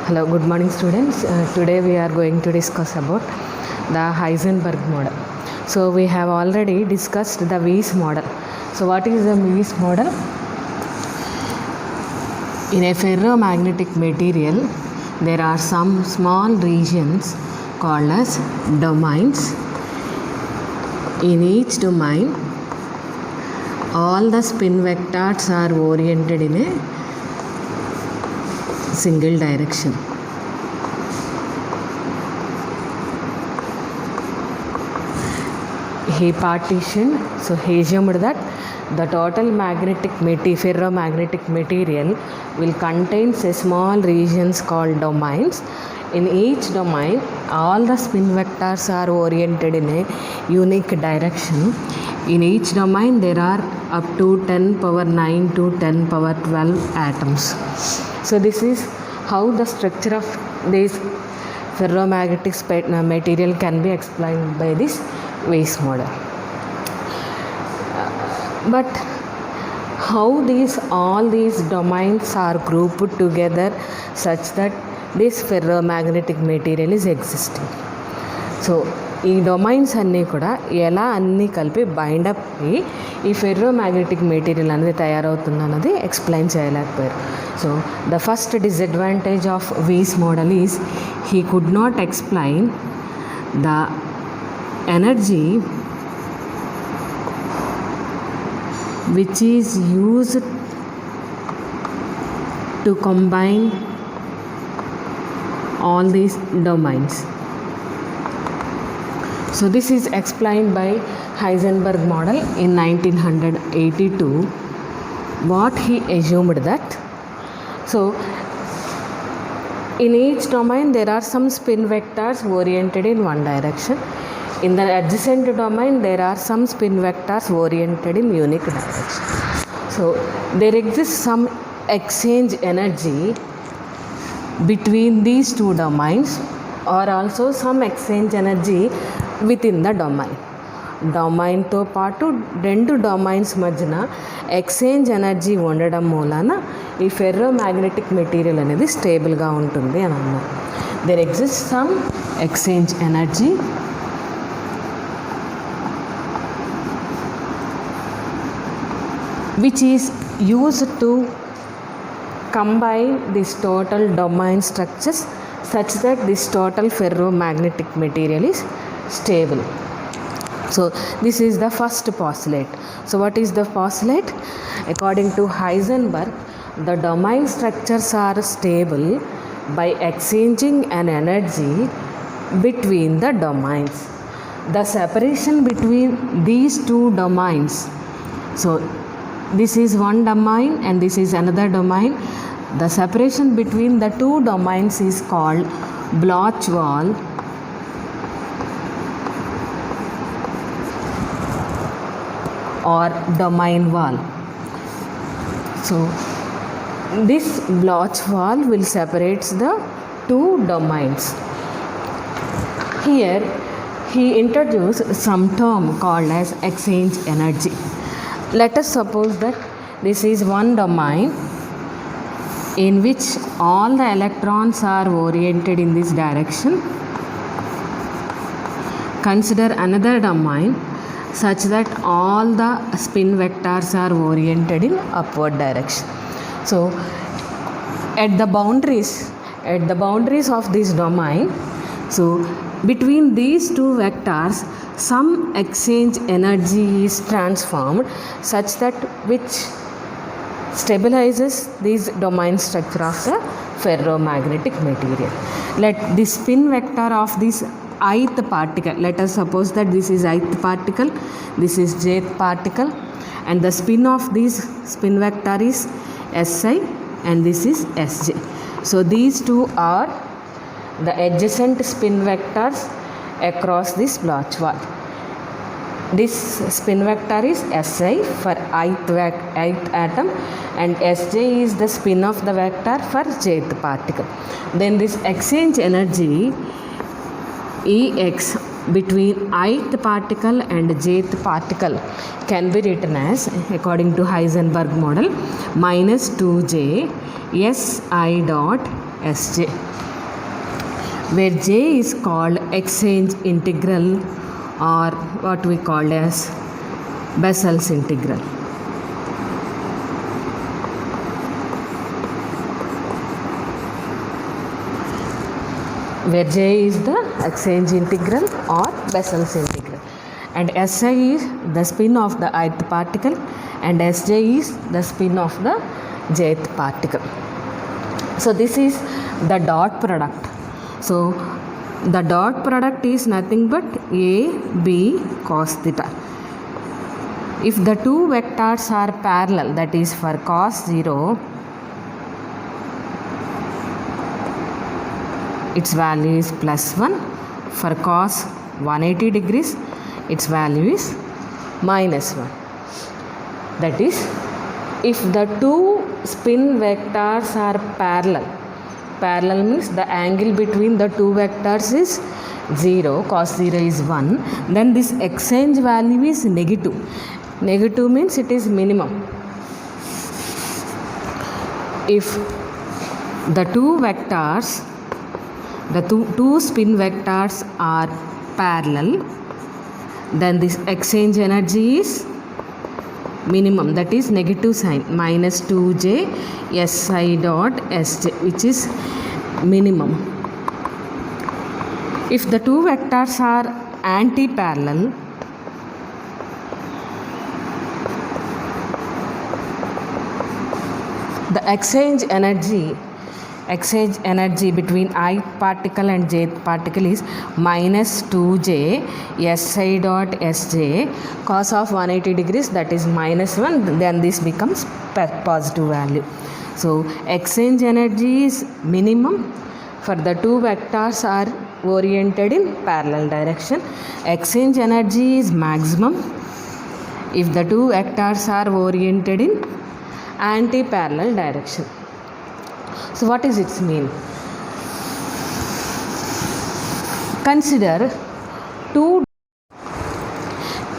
Hello, good morning students. Today we are going to discuss about the Heisenberg model. So we have already discussed the Weiss model. So what is the Weiss model? In a ferromagnetic material, there are some small regions called as domains. In each domain, all the spin vectors are oriented in a single direction. He partitioned, so he assumed that the total ferromagnetic material will contain small regions called domains. In each domain, all the spin vectors are oriented in a unique direction. In each domain, there are up to 10 power 9 to 10 power 12 atoms. So this is how the structure of this ferromagnetic material can be explained by this Weiss model. But how all these domains are grouped together such that this ferromagnetic material is existing? So ఈ domains అన్నీ కూడా ఎలా అన్నీ కలిపి బైండప్ అయ్యి ఈ ferromagnetic material అనేది తయారవుతుంది అన్నది ఎక్స్ప్లెయిన్ చేయలేకపోయారు. So the first disadvantage of Weiss model is he could not explain the energy which is used to combine all these domains. So this is explained by Heisenberg model in 1982. What he assumed that, so in each domain there are some spin vectors oriented in one direction. In the adjacent domain there are some spin vectors oriented in unique direction. So there exists some exchange energy between these two domains, or also some exchange energy within the domain. డొమైన్తో పాటు రెండు domains మధ్యన exchange energy ఉండడం మూలాన ఈ ferromagnetic material అనేది స్టేబుల్గా ఉంటుంది అని అన్నారు. There exist some exchange energy which is used to combine this total domain structures such that this total ferromagnetic material is stable. So this is the first postulate. So what is the postulate? According to Heisenberg, the domain structures are stable by exchanging an energy between the domains. The separation between these two domains, so this is one domain and this is another domain. The separation between the two domains is called Bloch wall or domain wall. So this Bloch wall will separate the two domains. Here he introduced some term called as exchange energy. Let us suppose that this is one domain in which all the electrons are oriented in this direction. Consider another domain such that all the spin vectors are oriented in upward direction. So at the boundaries of this domain, so between these two vectors some exchange energy is transformed such that which stabilizes this domain structure of the ferromagnetic material. Let the spin vector of this ith particle, let us suppose that this is ith particle, this is jth particle, and the spin of this spin vector is Si and this is Sj. So these two are the adjacent spin vectors across this Bloch wall. This spin vector is Si for ith atom and Sj is the spin of the vector for jth particle. Then this exchange energy Ex between ith particle and jth particle can be written as, according to Heisenberg model, minus 2j si dot sj, where j is called exchange integral, or what we call as Bessel's integral. Where j is the exchange integral or Bessel's integral, and Si is the spin of the ith particle and Sj is the spin of the jth particle. So this is the dot product. So the dot product is nothing but A B cos theta. If the two vectors are parallel, that is for cos 0, its value is plus 1. For cos 180 degrees, its value is minus 1. That is, if the two spin vectors are parallel, parallel means the angle between the two vectors is 0, cos 0 is 1, then this exchange value is negative. Negative means it is minimum. If the two vectors, the two spin vectors are parallel, then this exchange energy is minimum, that is negative sign, minus 2j si dot sj, which is minimum. If the two vectors are anti-parallel, the exchange energy between ith particle and jth particle is minus 2j si dot sj cos of 180 degrees, that is minus 1, then this becomes positive value. So exchange energy is minimum for the two vectors are oriented in parallel direction. Exchange energy is maximum if the two vectors are oriented in anti-parallel direction. So what is its mean? Consider two,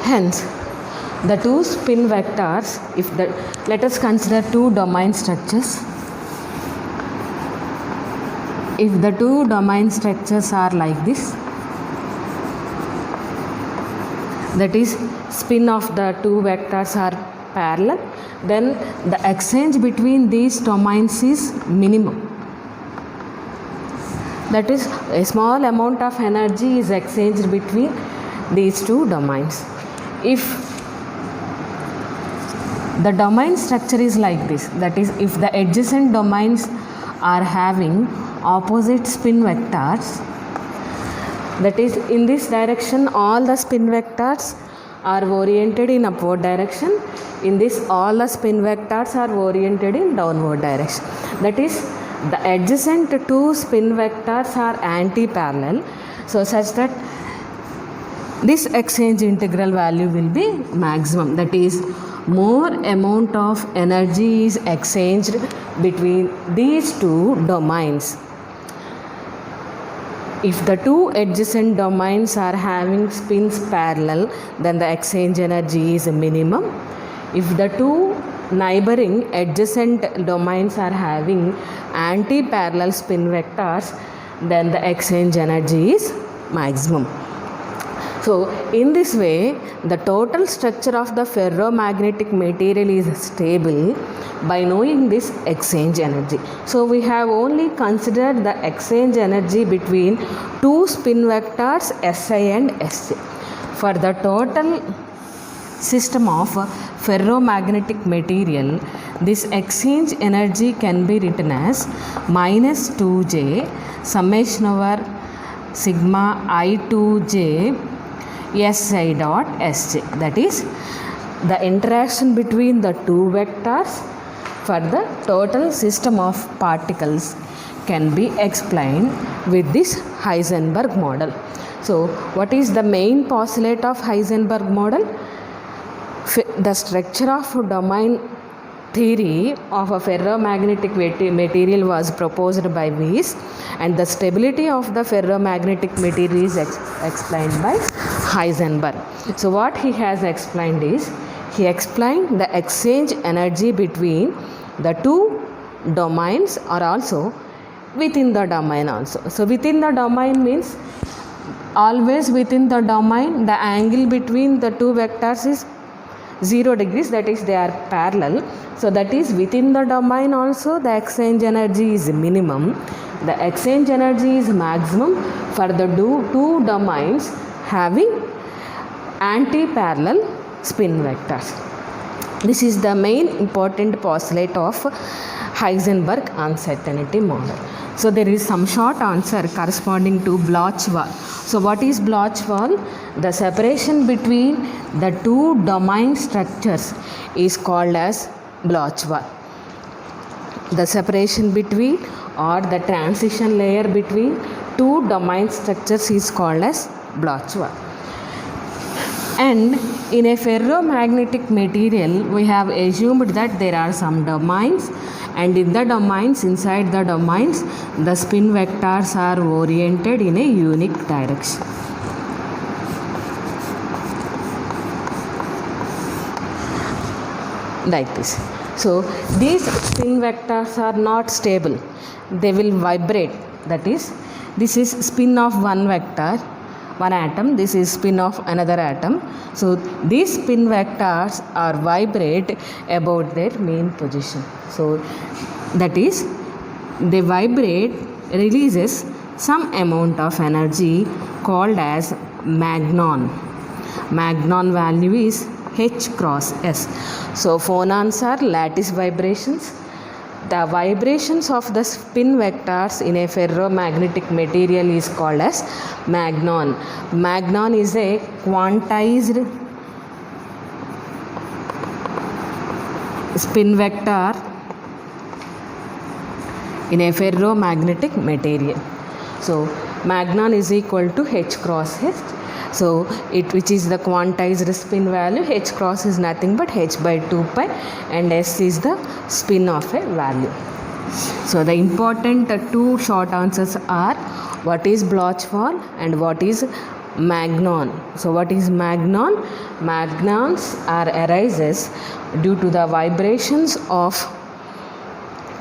hence the two spin vectors, let us consider two domain structures. If the two domain structures are like this, that is spin of the two vectors are parallel, then the exchange between these domains is minimum. That is, a small amount of energy is exchanged between these two domains. If the domain structure is like this, that is, if the adjacent domains are having opposite spin vectors, that is, in this direction all the spin vectors are oriented in upward direction, in this all the spin vectors are oriented in downward direction. That is, the adjacent two spin vectors are anti-parallel, so such that this exchange integral value will be maximum. That is, more amount of energy is exchanged between these two domains. If the two adjacent domains are having spins parallel, then the exchange energy is minimum. If the two neighboring adjacent domains are having anti-parallel spin vectors, then the exchange energy is maximum. So in this way, the total structure of the ferromagnetic material is stable by knowing this exchange energy. So we have only considered the exchange energy between two spin vectors Si and Sj. For the total system of ferromagnetic material, this exchange energy can be written as minus 2j summation over sigma I2j Si dot Sj. That is, the interaction between the two vectors for the total system of particles can be explained with this Heisenberg model. So what is the main postulate of Heisenberg model? The structure of domain theory of a ferromagnetic material was proposed by Weiss, and the stability of the ferromagnetic material is explained by Heisenberg. So what he has explained is, he explained the exchange energy between the two domains or also within the domain also. So within the domain means always within the domain the angle between the two vectors is 0 degrees, that is they are parallel. So that is within the domain also the exchange energy is minimum. The exchange energy is maximum for the two domains having anti-parallel spin vectors. This is the main important postulate of Heisenberg uncertainty model. So there is some short answer corresponding to Bloch wall. So what is Bloch wall? The separation between the two domain structures is called as Bloch wall. The separation between or the transition layer between two domain structures is called as Bloch wall. And in a ferromagnetic material, we have assumed that there are some domains, and in the domains, inside the domains, the spin vectors are oriented in a unique direction. Like this. So these spin vectors are not stable. They will vibrate. That is, this is spin of one vector, one atom, this is spin of another atom. So these spin vectors are vibrate about their main position. So that is, they vibrate, releases some amount of energy called as magnon. Magnon value is H cross S. So phonons are lattice vibrations. The vibrations of the spin vectors in a ferromagnetic material is called as magnon. Magnon is a quantized spin vector in a ferromagnetic material. So magnon is equal to H cross S. So which is the quantized spin value. H cross is nothing but H by 2 pi, and S is the spin of a value. So the important two short answers are, what is Bloch wall and what is magnon. So what is magnon? Magnons are arises due to the vibrations of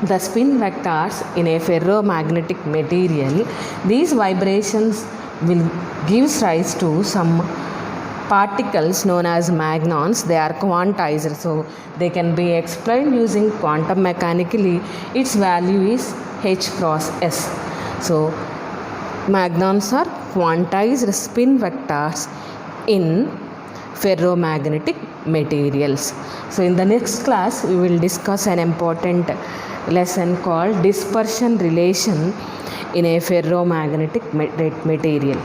the spin vectors in a ferromagnetic material. These vibrations will give rise to some particles known as magnons. They are quantized, so they can be explained using quantum mechanically. Its value is H cross S. So magnons are quantized spin vectors in ferromagnetic materials. So in the next class we will discuss an important lesson called dispersion relation in a ferromagnetic material.